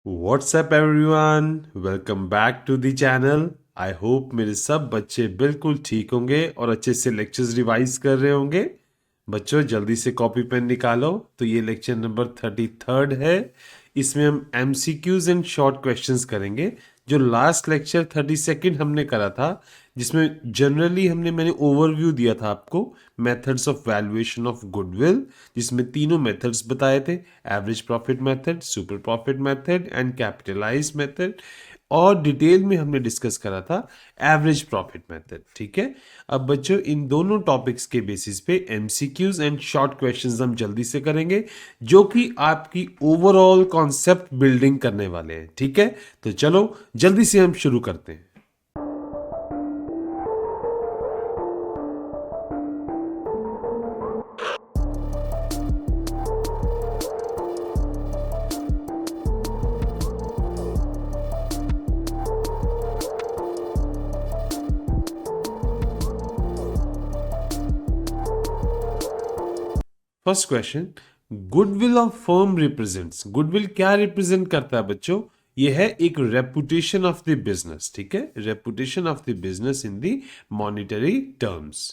What's up everyone? Welcome back to the channel. I hope मेरे सब बच्चे बिल्कुल ठीक होंगे और अच्छे से लेक्चर्स रिवाइज कर रहे होंगे। बच्चों जल्दी से कॉपी पेन निकालो। तो ये लेक्चर नंबर 33 है। इसमें हम एमसीक्यूज एंड शॉर्ट क्वेश्चंस करेंगे। जो लास्ट लेक्चर 32 हमने करा था, जिसमें जनरली मैंने ओवरव्यू दिया था आपको methods of valuation of goodwill, जिसमें तीनों मेथड्स बताए थे: average profit method, super profit method and capitalise method. और डिटेल में हमने डिस्कस करा था एवरेज प्रॉफिट मेथड। ठीक है, अब बच्चों इन दोनों टॉपिक्स के बेसिस पे एमसीक्यूज एंड शॉर्ट क्वेश्चंस हम जल्दी से करेंगे, जो कि आपकी ओवरऑल कॉन्सेप्ट बिल्डिंग करने वाले हैं। ठीक है, तो चलो जल्दी से हम शुरू करते हैं। First question, goodwill of firm represents. Goodwill क्या रिप्रेजेंट करता है बच्चों? ये है एक रेपुटेशन ऑफ द बिजनेस। ठीक है, reputation of the business in the monetary terms.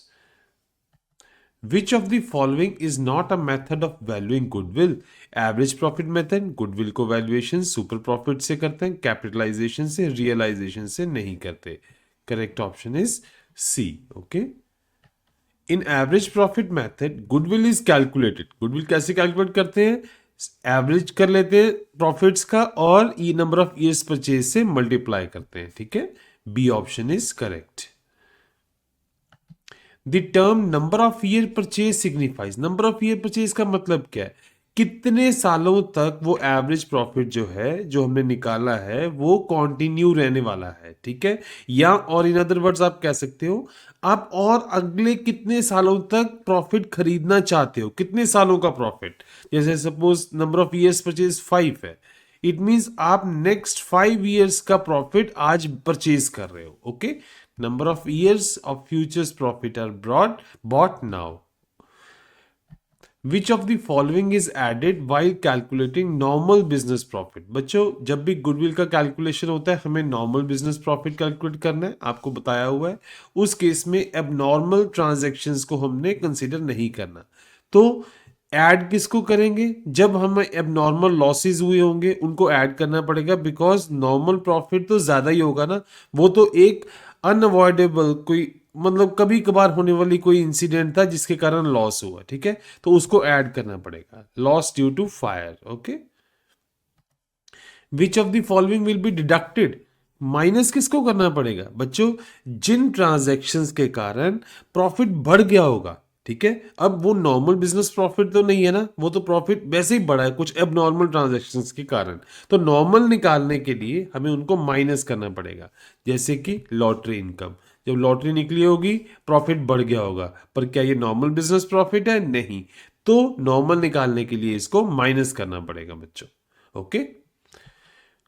Which of the following is not a method of valuing goodwill? Average profit method goodwill को वैल्यूएशन सुपर प्रॉफिट से करते हैं, कैपिटलाइजेशन से, realisation से नहीं करते। Correct option is C. Okay, in average profit method goodwill is calculated. Goodwill कैसे calculate करते हैं? एवरेज कर लेते हैं प्रॉफिट्स का और the number of years purchase से मल्टीप्लाई करते हैं। ठीक है, B option is correct. The term number of year purchase signifies. Number of year purchase का मतलब क्या है? कितने सालों तक वो एवरेज प्रॉफिट जो है, जो हमने निकाला है, वो कंटिन्यू रहने वाला है। ठीक है, या और इन अदर वर्ड्स आप कह सकते हो, आप और अगले कितने सालों तक प्रॉफिट खरीदना चाहते हो, कितने सालों का प्रॉफिट। जैसे suppose number of years purchase 5 है, इट मींस आप नेक्स्ट 5 ईयर्स का प्रॉफिट आज परचेज कर रहे हो। Okay, number of years of futures profit are bought now. Which of the following is added while calculating normal business profit? बच्चों जब भी गुडविल का कैलकुलेशन होता है, हमें नॉर्मल बिजनेस प्रॉफिट कैलकुलेट करना है, आपको बताया हुआ है। उस केस में अब नॉर्मल ट्रांजेक्शन्स को हमने कंसिडर नहीं करना। तो ऐड किसको करेंगे? जब हम अब नॉर्मल लॉसेज हुए होंगे उनको ऐड करना पड़ेगा, बिकॉज नॉर्मल प्रॉफिट तो ज्यादा ही होगा ना। वो तो एक अनअवॉइडेबल कोई मतलब कभी कभार होने वाली कोई इंसिडेंट था जिसके कारण लॉस हुआ। ठीक है, तो उसको ऐड करना पड़ेगा, loss due to fire. Okay, which of the following will be deducted? Minus किसको करना पड़ेगा बच्चों? जिन ट्रांजैक्शंस के कारण प्रॉफिट बढ़ गया होगा। ठीक है, अब वो नॉर्मल बिजनेस प्रॉफिट तो नहीं है ना, वो तो प्रॉफिट वैसे ही बढ़ा है कुछ अब नॉर्मल ट्रांजैक्शंस के कारण। तो नॉर्मल निकालने के लिए हमें उनको माइनस करना पड़ेगा। जैसे कि लॉटरी इनकम, जब लॉटरी निकली होगी प्रॉफिट बढ़ गया होगा, पर क्या ये नॉर्मल बिजनेस प्रॉफिट है? नहीं। तो नॉर्मल निकालने के लिए इसको माइनस करना पड़ेगा बच्चों। Okay,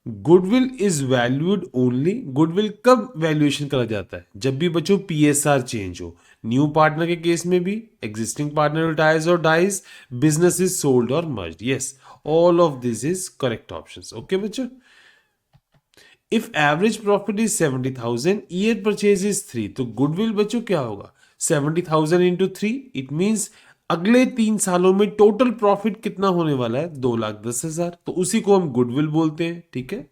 goodwill is valued only. Goodwill कब वैल्यूएशन करा जाता है? जब भी बच्चों पीएसआर चेंज हो। न्यू पार्टनर के केस में भी, एग्जिस्टिंग पार्टनर रिटायर्स और डाइज, बिजनेस इज सोल्ड और merged. Yes, all of this is correct options. Okay बच्चों, if average profit is 70,000, year purchase is 3, तो गुडविल बच्चों क्या होगा? 70,000 इंटू 3, इट मीन्स अगले 3 सालों में टोटल प्रॉफिट कितना होने वाला है? 2,10,000। तो उसी को हम गुडविल बोलते हैं। ठीक है,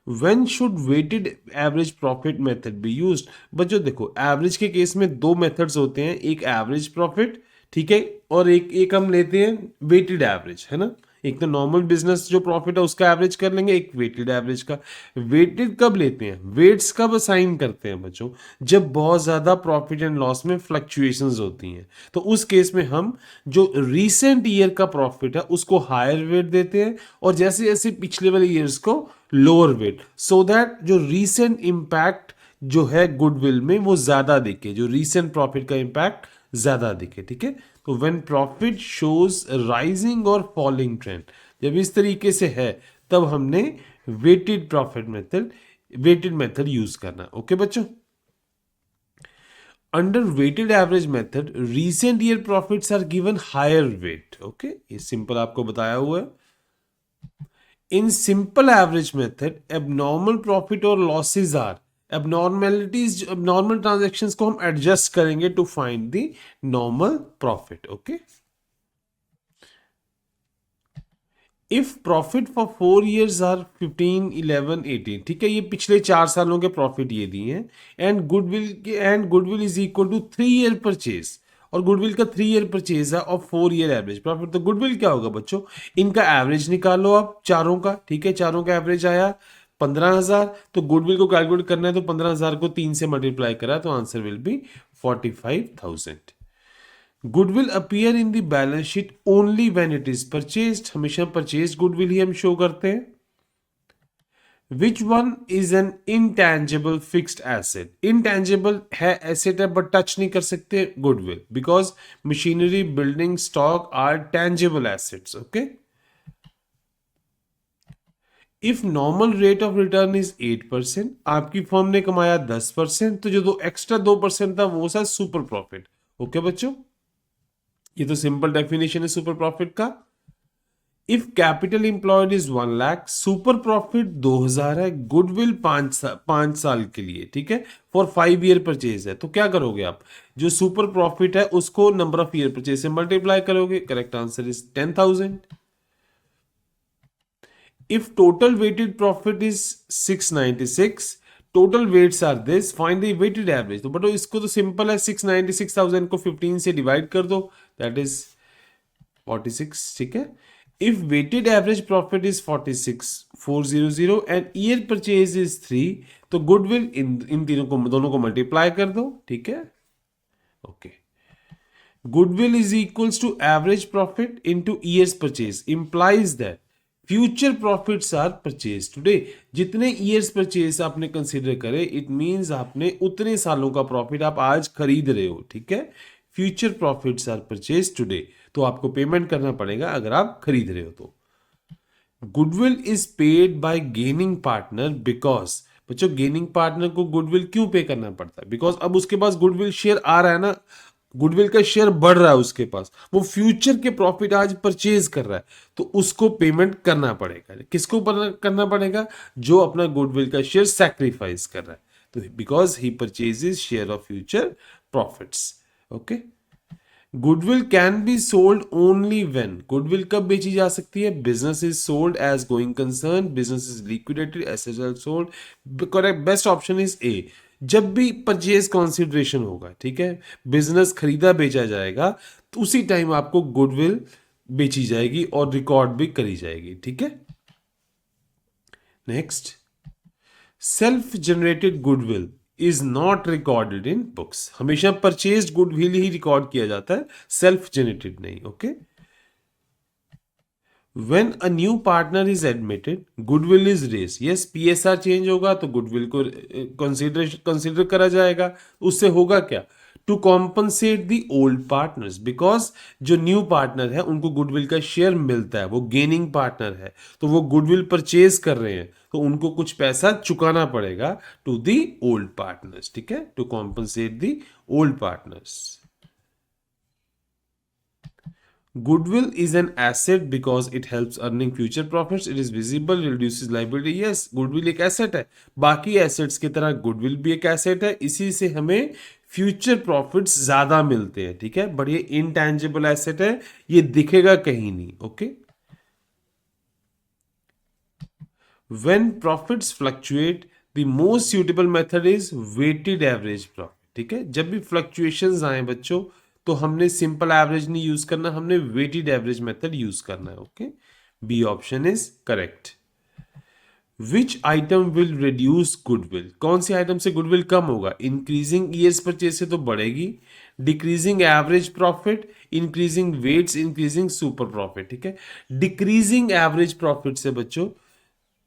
When should weighted average profit method be used? बच्चों देखो, एवरेज के केस में दो मेथड्स होते हैं, एक एवरेज प्रॉफिट, ठीक है, और एक हम लेते हैं वेटेड एवरेज, है ना। एक तो नॉर्मल बिजनेस जो प्रॉफिट है उसका एवरेज कर लेंगे, एक वेटेड एवरेज का। वेटेड कब लेते हैं, वेट्स कब असाइन करते हैं बच्चों? जब बहुत ज्यादा प्रॉफिट एंड लॉस में फ्लक्चुएशंस होती हैं, तो उस केस में हम जो रीसेंट ईयर का प्रॉफिट है उसको हायर वेट देते हैं, और जैसे जैसे पिछले वाले ईयर्स को लोअर वेट, सो दैट जो रीसेंट इंपैक्ट जो है गुडविल में वो ज्यादा दिखे, जो रीसेंट प्रॉफिट का इंपैक्ट ज्यादा दिखे। ठीक है, तो व्हेन प्रॉफिट शोज राइजिंग और फॉलिंग ट्रेंड, जब इस तरीके से है तब हमने weighted profit method, weighted method use करना। ओके बच्चों, under weighted average method recent year profits are given higher weight. Okay, ये सिंपल आपको बताया हुआ है। In simple average method, abnormal profit or losses are abnormalities, abnormal transactions को हम adjust करेंगे to find the normal profit. Okay. If profit for 4 years are 15, 11, 18, ठीक है, ये पिछले 4 सालों के प्रॉफिट ये दिए हैं, and goodwill is equal to 3 year purchase, और गुडविल का 3 ईयर परचेज है और 4 ईयर एवरेज प्रॉफिट, तो गुडविल क्या होगा बच्चों, इनका एवरेज निकालो आप चारों का, ठीक है, चारों का एवरेज आया 15,000, तो गुडविल को कैलकुलेट करना है तो 15,000 को 3 से मल्टीप्लाई करा तो answer will be 45,000. Goodwill appear in the balance sheet only when it is purchased, हमेशा परचेज गुडविल ही हम शो करते हैं. Which one is an intangible fixed asset, intangible है एसेट है बट टच नहीं कर सकते goodwill, because machinery, building, stock are tangible assets. Okay. If normal rate of return is 8%, आपकी फर्म ने कमाया 10%, तो जो दो एक्स्ट्रा 2% था वो था सुपर प्रॉफिट. ओके बच्चों, ये तो सिंपल डेफिनेशन है सुपर प्रॉफिट का. If capital employed is 1 lakh, super profit 2,000 है, गुडविल 5 साल के लिए, ठीक है, फॉर 5 ईयर परचेज है, तो क्या करोगे आप, जो सुपर प्रॉफिट है उसको नंबर ऑफ ईयर परचेज से मल्टीप्लाई करोगे. Correct answer is 10,000. If total weighted profit is 696, total weights are this, find the weighted average. तो बटो इसको तो सिंपल है, 696,000 को 15 से डिवाइड कर दो, दैट इज 46, ठीक है. If weighted average profit is 46,400 and year purchase is 3, तो गुडविल इन तीनों को, दोनों को मल्टीप्लाई कर दो, ठीक है. Okay. Goodwill is equals to average profit into years purchase, implies that future profits are purchase today. जितने ईयर्स परचेज आपने कंसीडर करे, इट मींस आपने उतने सालों का प्रॉफिट आप आज खरीद रहे हो, ठीक है. Future profits are purchase today, तो आपको पेमेंट करना पड़ेगा अगर आप खरीद रहे हो तो. Goodwill is paid by gaining partner because, बच्चों गेनिंग पार्टनर को गुडविल क्यों पे करना पड़ता है, बिकॉज अब उसके पास गुडविल शेयर आ रहा है ना, गुडविल का शेयर बढ़ रहा है उसके पास, वो फ्यूचर के प्रॉफिट आज परचेज कर रहा है, तो उसको पेमेंट करना पड़ेगा. किसको करना पड़ेगा, जो अपना गुडविल का शेयर सैक्रिफाइस कर रहा है, तो because he purchases share of future profits. Okay. Goodwill can be sold only when, goodwill कब बेची जा सकती है, business is sold as going concern, business is liquidated, assets are sold. Correct best option is A. जब भी purchase consideration होगा, ठीक है, बिजनेस खरीदा बेचा जाएगा, तो उसी टाइम आपको गुडविल बेची जाएगी और रिकॉर्ड भी करी जाएगी, ठीक है. Next, self generated goodwill is not recorded in books, हमेशा परचेज गुडविल ही रिकॉर्ड किया जाता है, सेल्फ जनरेटेड नहीं. Okay. When a new partner is admitted, goodwill is raised. Yes, PSR change होगा तो गुडविल को कंसिडर करा जाएगा. उससे होगा क्या, to compensate the old partners, because जो न्यू पार्टनर है उनको गुडविल का शेयर मिलता है, वो गेनिंग पार्टनर है, तो वो गुडविल परचेज कर रहे हैं, तो उनको कुछ पैसा चुकाना पड़ेगा टू दी ओल्ड पार्टनर्स, ठीक है, to compensate the old partners. Goodwill is an asset because it helps earning future profits. It is visible, reduces liability. Yes, goodwill एक asset है. बाकी assets की तरह goodwill भी एक asset है. इसी से हमें future profits ज़्यादा मिलते हैं, ठीक है. बट ये intangible asset है, ये दिखेगा कहीं नहीं. Okay. When profits fluctuate, the most suitable method is weighted average profit. ठीक है. जब भी fluctuations आए बच्चों, तो हमने सिंपल एवरेज नहीं यूज करना, हमने वेटेड एवरेज मेथड यूज करना है. Okay. B option is correct. Which item will reduce goodwill, कौन सी आइटम से गुडविल कम होगा, इंक्रीजिंग ईयर्स परचेज से तो बढ़ेगी, decreasing average profit, increasing weights, increasing super profit, ठीक है. डिक्रीजिंग एवरेज प्रॉफिट से बच्चों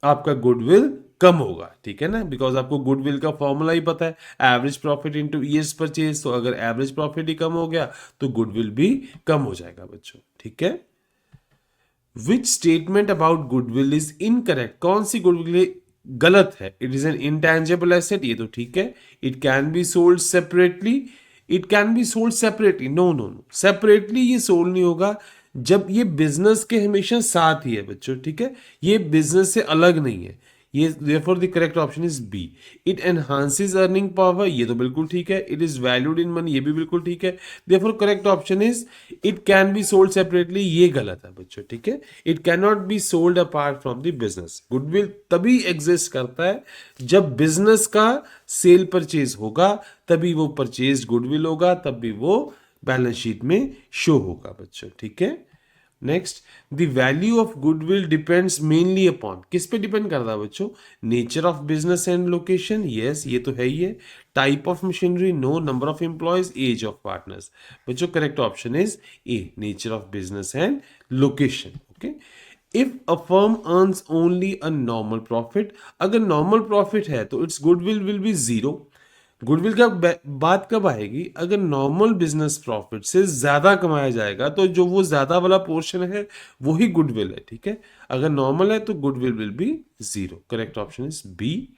आपका गुडविल कम होगा, ठीक है ना, बिकॉज आपको गुडविल का फॉर्मूला ही पता है, average profit into years purchase, तो अगर एवरेज प्रॉफिट ही कम हो गया तो गुडविल भी कम हो जाएगा बच्चों, ठीक है. Which statement about goodwill is incorrect, कौन सी गुडविल गलत है, it is an intangible asset, ये तो ठीक है. It can be sold separately, it can be sold separately, no no no, separately ये सोल्ड नहीं होगा. जब ये बिजनेस के हमेशा साथ ही है बच्चों, ठीक है, ये बिजनेस से अलग नहीं है। ये therefore the correct option is B. It enhances earning power, ये तो बिल्कुल ठीक है। It is valued in money, ये भी बिल्कुल ठीक है। therefore correct option is it can be sold separately, ये गलत है बच्चों, ठीक है। It can not be sold apart from the business. Goodwill तभी एग्जिस्ट करता है जब बिजनेस का सेल परचेज होगा, तभी वो परचेज गुडविल होगा, तभी वो बैलेंस शीट में शो होगा बच्चों, ठीक है। Next, the value of goodwill depends mainly upon, किस पे डिपेंड करता है बच्चों? Nature of business and location, yes ये तो है ही है। Type of machinery, no. Number of employees, age of partners. बच्चों correct option is A, nature of business and location, okay. If a firm earns only a normal profit, अगर normal profit है तो it's goodwill will be zero. Goodwill का बात कब आएगी? अगर normal business profit से ज्यादा कमाया जाएगा तो जो वो ज्यादा वाला पोर्शन है वो ही गुडविल है, ठीक है। अगर नॉर्मल है तो goodwill will be zero. Correct option is B.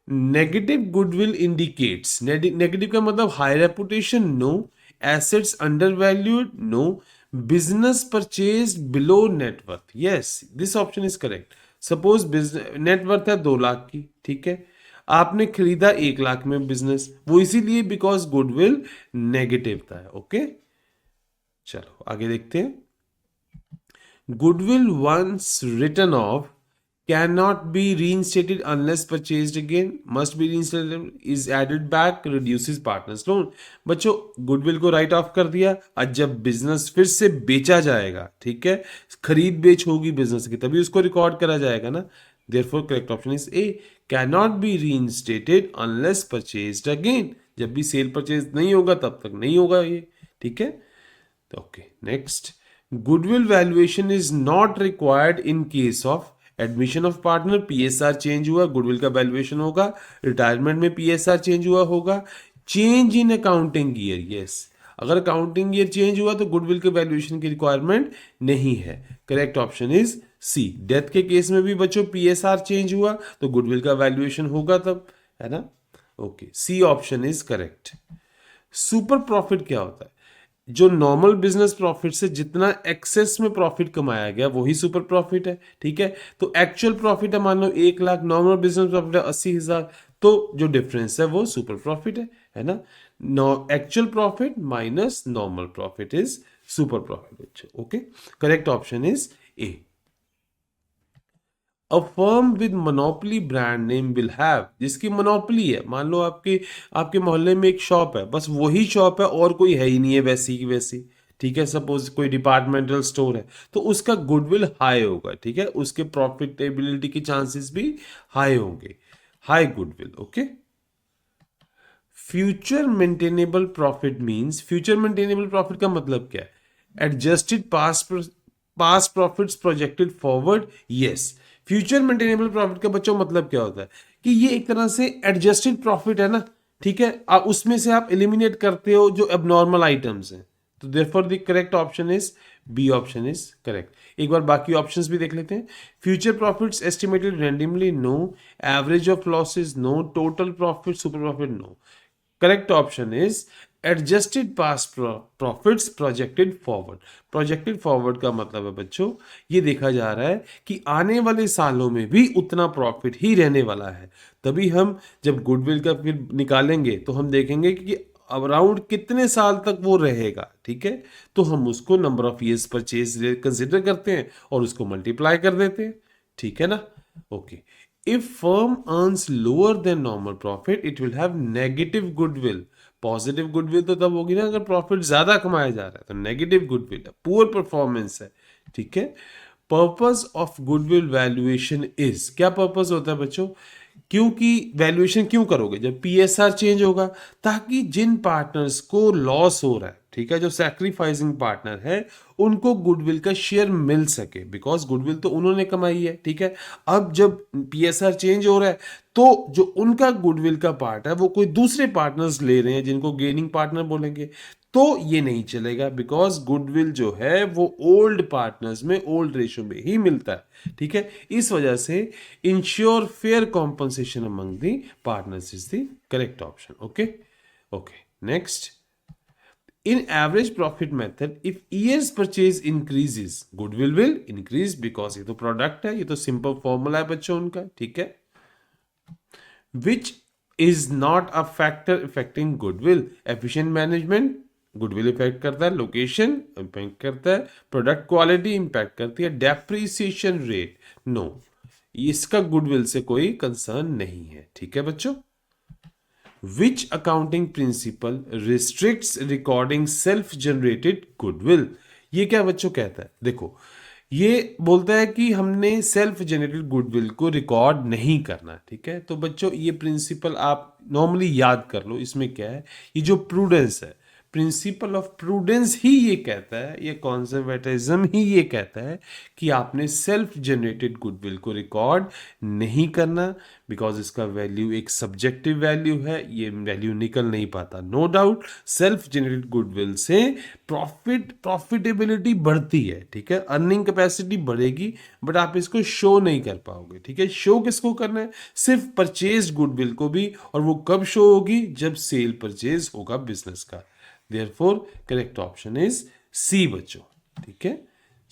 Negative goodwill indicates, negative का मतलब high reputation, no. Assets under valued, no. Business purchase below net worth, yes this option is correct. Suppose business net worth है 2 लाख की, ठीक है, आपने खरीदा 1 लाख में business, वो इसीलिए बिकॉज गुडविल नेगेटिव था, ओके। चलो आगे देखते हैं। Goodwill once written off cannot be reinstated unless purchased again, must be reinstated, is added back, reduces partners loan। बच्चों गुडविल को राइट ऑफ कर दिया, आज जब बिजनेस फिर से बेचा जाएगा, ठीक है, खरीद बेच होगी बिजनेस की, तभी उसको रिकॉर्ड करा जाएगा ना। therefore correct option is A, cannot be reinstated unless purchased again। जब भी सेल परचेज नहीं होगा तब तक नहीं होगा ये, ठीक है। Okay next, goodwill valuation is not required in case of admission of partner, PSR change हुआ, गुडविल का वैल्यूएशन होगा। रिटायरमेंट में पीएसआर चेंज हुआ होगा। Change in accounting year, yes, अगर अकाउंटिंग ईयर चेंज हुआ तो गुडविल के वैल्यूएशन की रिक्वायरमेंट नहीं है। Correct option is C. Death के केस में भी बच्चों पीएसआर चेंज हुआ तो गुडविल का वैल्यूएशन होगा तब, है ना। Okay, C option is correct. Super profit क्या होता है? जो नॉर्मल बिजनेस प्रॉफिट से जितना एक्सेस में प्रॉफिट कमाया गया वही सुपर प्रॉफिट है, ठीक है। तो एक्चुअल प्रॉफिट है मान लो 1 लाख, नॉर्मल बिजनेस प्रॉफिट है 80,000, तो जो डिफरेंस है वो सुपर प्रॉफिट है ना। Actual profit minus normal profit is super profit, okay. Correct option is A. A firm with monopoly brand name will have, जिसकी मोनोपोली है, मान लो आपके आपके मोहल्ले में एक शॉप है, बस वही शॉप है और कोई है ही नहीं है वैसी की वैसी, ठीक है। सपोज कोई डिपार्टमेंटल स्टोर है तो उसका गुडविल हाई होगा, ठीक है, उसके प्रॉफिटेबिलिटी के चांसेस भी हाई होंगे, high goodwill, okay. Future maintainable profit means, future maintainable profit का मतलब क्या है? Adjusted past profits projected forward, yes. Future maintainable profit का बच्चों मतलब क्या होता है कि ये एक तरह से एडजस्टेड प्रॉफिट है ना, ठीक है। उसमें से आप एलिमिनेट करते हो जो एबनॉर्मल आइटम्स हैं, तो therefore the correct option is B option is correct. एक बार बाकी ऑप्शंस भी देख लेते हैं। Future profits estimated randomly, no. Average of losses, no. Total profit, super profit, no. Correct option is adjusted past profits projected forward. Projected forward का मतलब है बच्चों ये देखा जा रहा है कि आने वाले सालों में भी उतना प्रॉफिट ही रहने वाला है, तभी हम जब गुडविल का फिर निकालेंगे तो हम देखेंगे कि अराउंड कितने साल तक वो रहेगा, ठीक है। तो हम उसको number of years purchase consider करते हैं और उसको मल्टीप्लाई कर देते हैं, ठीक है ना। Okay, if firm earns lower than normal profit it will have negative goodwill. Positive goodwill तो तब होगी ना अगर प्रॉफिट ज्यादा कमाया जा रहा है, तो नेगेटिव गुडविल है, पुअर परफॉर्मेंस है, ठीक है। Purpose of goodwill valuation is, क्या पर्पस होता है बच्चों? क्योंकि वैल्यूएशन क्यों करोगे? जब पीएसआर चेंज होगा, ताकि जिन पार्टनर्स को लॉस हो रहा है, ठीक है, जो सैक्रिफाइसिंग पार्टनर है, उनको गुडविल का शेयर मिल सके, बिकॉज गुडविल तो उन्होंने कमाई है, ठीक है। अब जब पीएसआर चेंज हो रहा है तो जो उनका गुडविल का पार्ट है वो कोई दूसरे पार्टनर्स ले रहे हैं जिनको गेनिंग पार्टनर बोलेंगे, तो ये नहीं चलेगा, बिकॉज गुडविल जो है वो ओल्ड पार्टनर्स में ओल्ड रेशियो में ही मिलता है, ठीक है। इस वजह से ensure fair compensation among the partners is the correct option, okay. Okay next, In average profit method, if years purchase increases, goodwill will increase because ये तो प्रोडक्ट है, ये तो सिंपल फॉर्मूला है बच्चों उनका, ठीक है. Which is not a factor affecting goodwill. Efficient management goodwill effect करता है, लोकेशन इम्पैक्ट करता है, प्रोडक्ट क्वालिटी इम्पैक्ट करती है, डेप्रिसिएशन रेट नो, इसका गुडविल से कोई कंसर्न नहीं है, ठीक है बच्चों. Which accounting principle restricts recording self generated goodwill? ये क्या बच्चों कहता है, देखो ये बोलता है कि हमने सेल्फ जनरेटेड गुडविल को रिकॉर्ड नहीं करना, ठीक है. तो बच्चों ये प्रिंसिपल आप नॉर्मली याद कर लो. इसमें क्या है, ये जो प्रूडेंस है, प्रिंसिपल ऑफ प्रूडेंस ही ये कहता है, ये कॉन्जर्वेटिज्म ही ये कहता है कि आपने सेल्फ जनरेटेड गुडविल को रिकॉर्ड नहीं करना, बिकॉज इसका वैल्यू एक सब्जेक्टिव वैल्यू है, ये वैल्यू निकल नहीं पाता. No doubt self generated goodwill से प्रॉफिटेबिलिटी बढ़ती है, ठीक है, अर्निंग कैपेसिटी बढ़ेगी, बट आप इसको शो नहीं कर पाओगे, ठीक है. शो किसको करना है, सिर्फ परचेज गुडविल को भी, और वो कब शो होगी, जब सेल परचेज होगा बिजनेस का. Therefore, correct option is C बच्चों, ठीक है.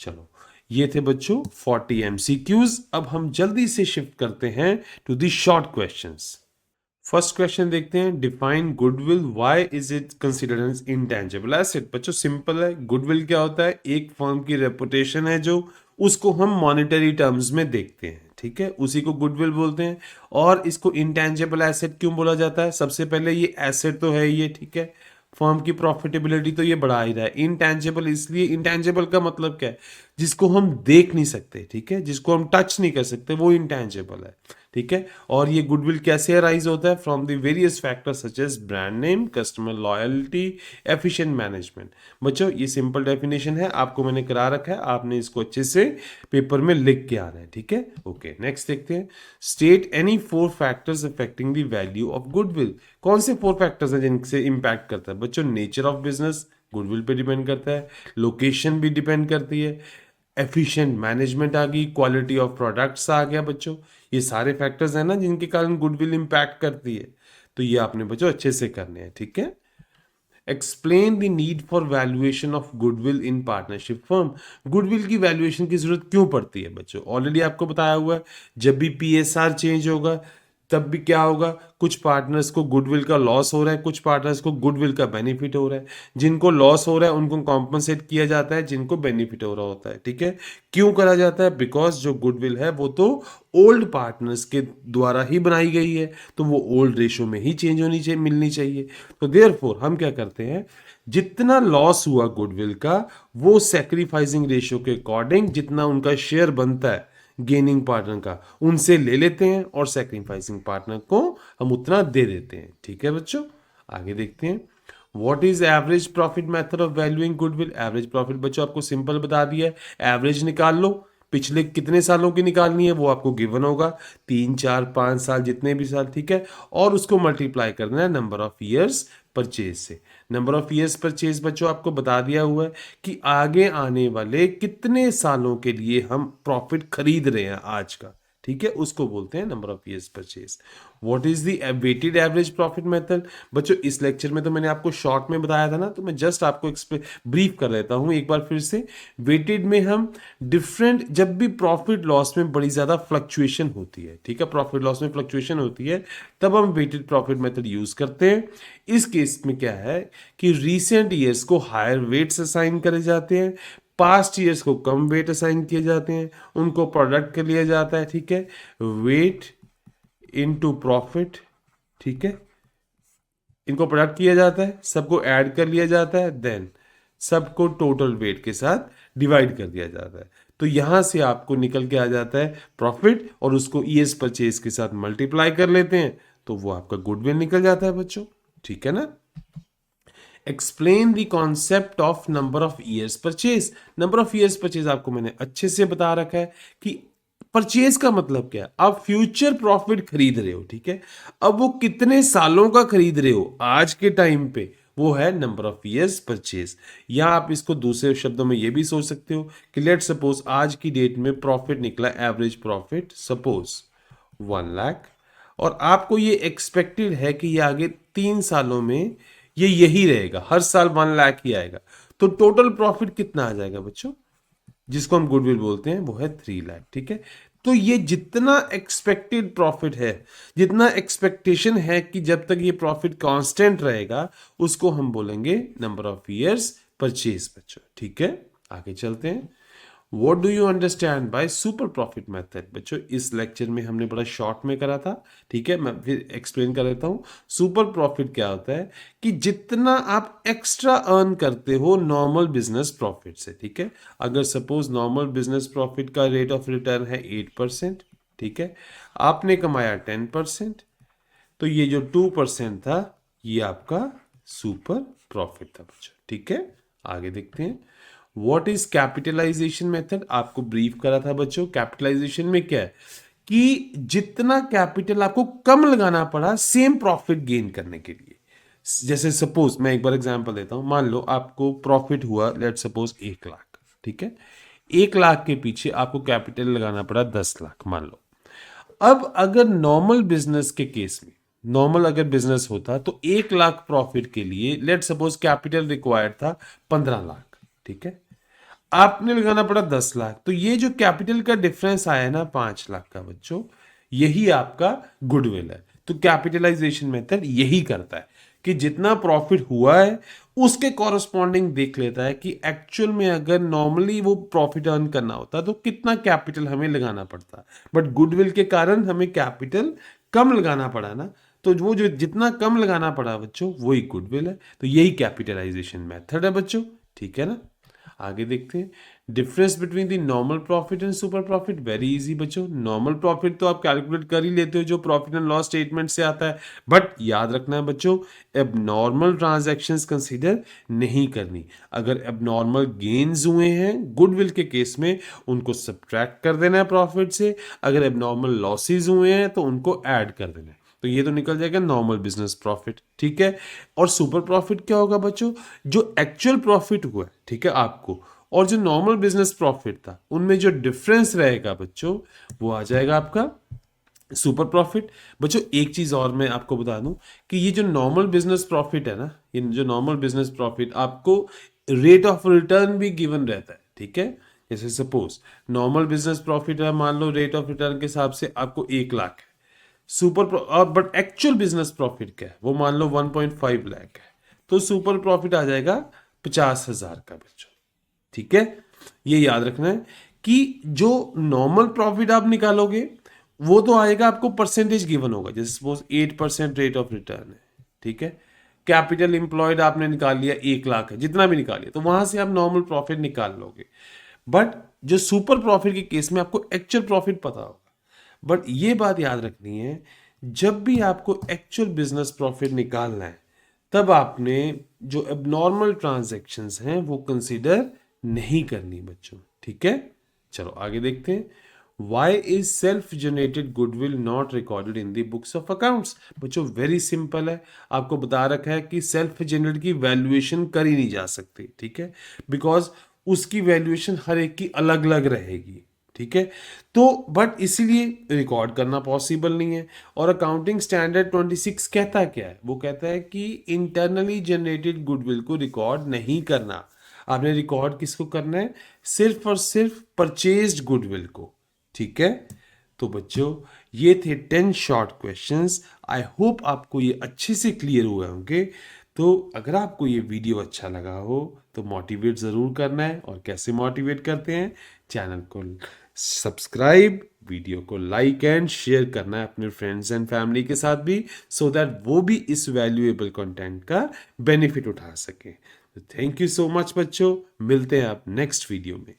चलो ये थे बच्चों 40 MCQs. अब हम जल्दी से शिफ्ट करते हैं to the short questions. First question देखते हैं, define goodwill, why is it considered as intangible asset. बच्चों सिंपल है, गुडविल क्या होता है, एक फर्म की रेपुटेशन है जो, उसको हम मॉनेटरी टर्म्स में देखते हैं, ठीक है, उसी को गुडविल बोलते हैं. और इसको इंटेंजिबल एसेट क्यों बोला जाता है, सबसे पहले ये एसेट तो है ये, ठीक है, फर्म की प्रॉफिटेबिलिटी तो ये बढ़ा ही रहा है. इंटेंजिबल इसलिए, इंटेंजिबल का मतलब क्या है, जिसको हम देख नहीं सकते, ठीक है, जिसको हम टच नहीं कर सकते, वो इंटेंजिबल है, ठीक है. और ये गुडविल कैसे अराइज होता है, from the various factors such as brand name, customer loyalty, efficient management. बच्चों ये सिंपल डेफिनेशन है, आपको मैंने करा रखा है, आपने इसको अच्छे से पेपर में लिख के आना है, ठीक है. ओके नेक्स्ट देखते हैं, state any 4 factors affecting the value of goodwill. कौन से 4 फैक्टर्स हैं जिनसे इंपैक्ट करता है बच्चों, नेचर ऑफ बिजनेस गुडविल पे डिपेंड करता है, लोकेशन भी डिपेंड करती है, एफिशिएंट मैनेजमेंट आ गई, क्वालिटी ऑफ प्रोडक्ट्स आ गया बच्चों. ये सारे फैक्टर्स हैं ना जिनके कारण गुडविल इंपैक्ट करती है, तो ये आपने बच्चों अच्छे से करने हैं, ठीक है. Explain the need for valuation of goodwill in partnership firm. Goodwill की वैल्यूएशन की जरूरत क्यों पड़ती है बच्चों, ऑलरेडी आपको बताया हुआ है, जब भी PSR चेंज होगा तब भी क्या होगा, कुछ पार्टनर्स को गुडविल का लॉस हो रहा है, कुछ पार्टनर्स को गुडविल का बेनिफिट हो रहा है. जिनको लॉस हो रहा है उनको कॉम्पनसेट किया जाता है, जिनको बेनिफिट हो रहा होता है, ठीक है. क्यों करा जाता है, बिकॉज जो गुडविल है वो तो ओल्ड पार्टनर्स के द्वारा ही बनाई गई है, तो वो ओल्ड रेशो में ही चेंज होनी चाहिए, मिलनी चाहिए. तो देयरफॉर हम क्या करते हैं, जितना लॉस हुआ गुडविल का, वो सैक्रिफाइसिंग रेशियो के अकॉर्डिंग जितना उनका शेयर बनता है गेनिंग पार्टनर का, उनसे ले लेते हैं, और सैक्रिफाइसिंग पार्टनर को हम उतना दे देते हैं, ठीक है बच्चों. आगे देखते हैं, what is average profit method of valuing goodwill. Average profit बच्चों आपको सिंपल बता दिया है, एवरेज निकाल लो, पिछले कितने सालों की निकालनी है वो आपको गिवन होगा, 3 4 5 साल जितने भी साल, ठीक है, और उसको मल्टीप्लाई करना है नंबर ऑफ ईयर्स परचेज से. नंबर ऑफ ईयर्स परचेज बच्चों आपको बता दिया हुआ है कि आगे आने वाले कितने सालों के लिए हम प्रॉफिट खरीद रहे हैं आज का, ठीक है, उसको बोलते हैं number of years purchase. What is the weighted average profit method. बच्चों इस लेक्चर में तो मैंने आपको शॉर्ट में बताया था ना, तो मैं जस्ट आपको ब्रीफ कर देता हूं एक बार फिर से. वेटेड में हम डिफरेंट, जब भी प्रॉफिट लॉस में बड़ी ज्यादा फ्लक्चुएशन होती है, ठीक है, प्रॉफिट लॉस में फ्लक्चुएशन होती है, तब हम वेटेड प्रॉफिट मेथड यूज करते हैं. इस केस में क्या है कि रीसेंट ईयर्स को हायर वेट्स असाइन करे जाते हैं, पास्ट ईयर्स को कम वेट असाइन किए जाते हैं, उनको प्रोडक्ट के लिया जाता है, ठीक है, वेट इनटू प्रॉफिट, ठीक है, इनको प्रोडक्ट किया जाता है, सबको ऐड कर लिया जाता है, देन सबको टोटल वेट के साथ डिवाइड कर दिया जाता है. तो यहां से आपको निकल के आ जाता है प्रॉफिट, और उसको ईयर्स परचेज के साथ मल्टीप्लाई कर लेते हैं, तो वो आपका गुडविल निकल जाता है बच्चों, ठीक है ना. Explain the concept of number of years purchase. Number of years purchase आपको मैंने अच्छे से बता रखा है कि परचेज का मतलब क्या है, आप फ्यूचर प्रॉफिट खरीद रहे हो, ठीक है, अब वो कितने सालों का खरीद रहे हो आज के टाइम पे, वो है नंबर ऑफ ईयर्स परचेज. या आप इसको दूसरे शब्दों में ये भी सोच सकते हो कि लेट सपोज आज की डेट में प्रॉफिट निकला, एवरेज प्रॉफिट सपोज 1 लाख, और आपको ये एक्सपेक्टेड है कि ये आगे 3 सालों में ये यही रहेगा, हर साल 1 लाख ही आएगा। तो टोटल प्रॉफिट कितना आ जाएगा बच्चों, जिसको हम गुडविल बोलते हैं, वो है 3 लाख। ठीक है, तो ये जितना एक्सपेक्टेड प्रॉफिट है, जितना एक्सपेक्टेशन है कि जब तक ये प्रॉफिट कांस्टेंट रहेगा, उसको हम बोलेंगे नंबर ऑफ ईयर्स परचेज बच्चों। ठीक है, आगे चलते हैं। What do you understand by super profit method? बच्चों इस लेक्चर में हमने बड़ा शॉर्ट में करा था। ठीक है, मैं फिर एक्सप्लेन कर देता हूँ। सुपर प्रॉफिट क्या होता है कि जितना आप एक्स्ट्रा अर्न करते हो नॉर्मल बिजनेस प्रॉफिट से। ठीक है, अगर सपोज नॉर्मल बिजनेस प्रॉफिट का रेट ऑफ रिटर्न है 8%, ठीक है, आपने कमाया 10%, तो ये जो 2% था ये आपका सुपर प्रॉफिट था बच्चों। ठीक है, आगे देखते हैं। व्हाट इज कैपिटलाइजेशन मेथड, आपको ब्रीफ करा था बच्चों। कैपिटलाइजेशन में क्या है कि जितना कैपिटल आपको कम लगाना पड़ा सेम प्रॉफिट गेन करने के लिए। जैसे सपोज मैं एक बार एग्जांपल देता हूं, मान लो आपको प्रॉफिट हुआ लेट सपोज 1 लाख। ठीक है, 1 लाख के पीछे आपको कैपिटल लगाना पड़ा 10 लाख मान लो। अब अगर नॉर्मल बिजनेस के केस में, नॉर्मल अगर बिजनेस होता तो 1 लाख प्रॉफिट के लिए लेट सपोज कैपिटल रिक्वायर्ड था 15 लाख। ठीक है, आपने लगाना पड़ा 10 लाख, तो ये जो कैपिटल का डिफरेंस आया ना 5 लाख का बच्चों, यही आपका गुडविल है। तो कैपिटलाइजेशन मेथड यही करता है कि जितना प्रॉफिट हुआ है उसके कॉरस्पॉन्डिंग देख लेता है कि एक्चुअल में अगर नॉर्मली वो प्रॉफिट अर्न करना होता तो कितना कैपिटल हमें लगाना पड़ता, बट गुडविल के कारण हमें कैपिटल कम लगाना पड़ा ना, तो वो जो जितना कम लगाना पड़ा बच्चों वही गुडविल है। तो यही कैपिटलाइजेशन मेथड है बच्चों। ठीक है ना, आगे देखते हैं। Difference between the normal profit and super profit, very easy बच्चों। नॉर्मल प्रॉफिट तो आप कैलकुलेट कर ही लेते हो जो प्रॉफिट एंड लॉस स्टेटमेंट से आता है, बट याद रखना है बच्चों अब नॉर्मल ट्रांजैक्शंस कंसीडर नहीं करनी। अगर अब नॉर्मल गेन्स हुए हैं गुडविल के केस में, उनको सब्ट्रैक्ट कर देना है प्रॉफिट से। अगर अब नॉर्मल लॉसेज हुए हैं तो उनको ऐड कर देना है, तो ये तो निकल जाएगा नॉर्मल बिजनेस प्रॉफिट। ठीक है, और सुपर प्रॉफिट क्या होगा बच्चों, जो एक्चुअल प्रॉफिट हुआ है, ठीक है आपको, और जो नॉर्मल बिजनेस प्रॉफिट था उनमें जो डिफरेंस रहेगा बच्चों वो आ जाएगा आपका सुपर प्रॉफिट। बच्चों एक चीज और मैं आपको बता दूं कि ये जो नॉर्मल बिजनेस प्रॉफिट है ना, ये जो नॉर्मल बिजनेस प्रॉफिट आपको रेट ऑफ रिटर्न भी गिवन रहता है। ठीक है, जैसे सपोज नॉर्मल बिजनेस प्रॉफिट है, मान लो रेट ऑफ रिटर्न के हिसाब से आपको 1 लाख है super, but actual business profit क्या है वो मान लो 1.5 लाख है, तो सुपर प्रॉफिट आ जाएगा 50,000 का बच्चों। ठीक है, ये याद रखना है कि जो नॉर्मल प्रॉफिट आप निकालोगे वो तो आएगा आपको परसेंटेज गिवन होगा, जैसे सपोज 8% रेट ऑफ रिटर्न है। ठीक है, कैपिटल इंप्लॉयड आपने निकाल लिया 1 लाख है, जितना भी निकालिए तो वहां से आप नॉर्मल प्रॉफिट निकाल लोगे। बट जो सुपर प्रॉफिट के केस में आपको एक्चुअल प्रॉफिट पता होगा। बट ये बात याद रखनी है, जब भी आपको एक्चुअल बिजनेस प्रॉफिट निकालना है तब आपने जो एबनॉर्मल ट्रांजैक्शंस हैं वो कंसीडर नहीं करनी बच्चों। ठीक है, चलो आगे देखते हैं। Why is self generated goodwill not recorded in the books of accounts? बच्चों वेरी सिंपल है, आपको बता रखा है कि सेल्फ जनरेट की वैल्यूएशन करी नहीं जा सकती। ठीक है, बिकॉज उसकी वैल्यूएशन हर एक की अलग अलग रहेगी। ठीक है, तो बट इसीलिए रिकॉर्ड करना पॉसिबल नहीं है। और अकाउंटिंग स्टैंडर्ड 26 कहता क्या है, वो कहता है कि इंटरनली जनरेटेड गुडविल को रिकॉर्ड नहीं करना। आपने रिकॉर्ड किसको करना है, सिर्फ और सिर्फ परचेज्ड गुडविल को। ठीक है, तो बच्चों ये थे 10 शॉर्ट क्वेश्चंस। आई होप आपको ये अच्छे से क्लियर हुए होंगे। तो अगर आपको ये वीडियो अच्छा लगा हो तो मोटिवेट ज़रूर करना है, और कैसे मोटिवेट करते हैं, चैनल को सब्सक्राइब, वीडियो को लाइक एंड शेयर करना है अपने फ्रेंड्स एंड फैमिली के साथ भी, सो दैट वो भी इस वैल्यूएबल कंटेंट का बेनिफिट उठा सकें। थैंक यू सो मच बच्चों, मिलते हैं आप नेक्स्ट वीडियो में।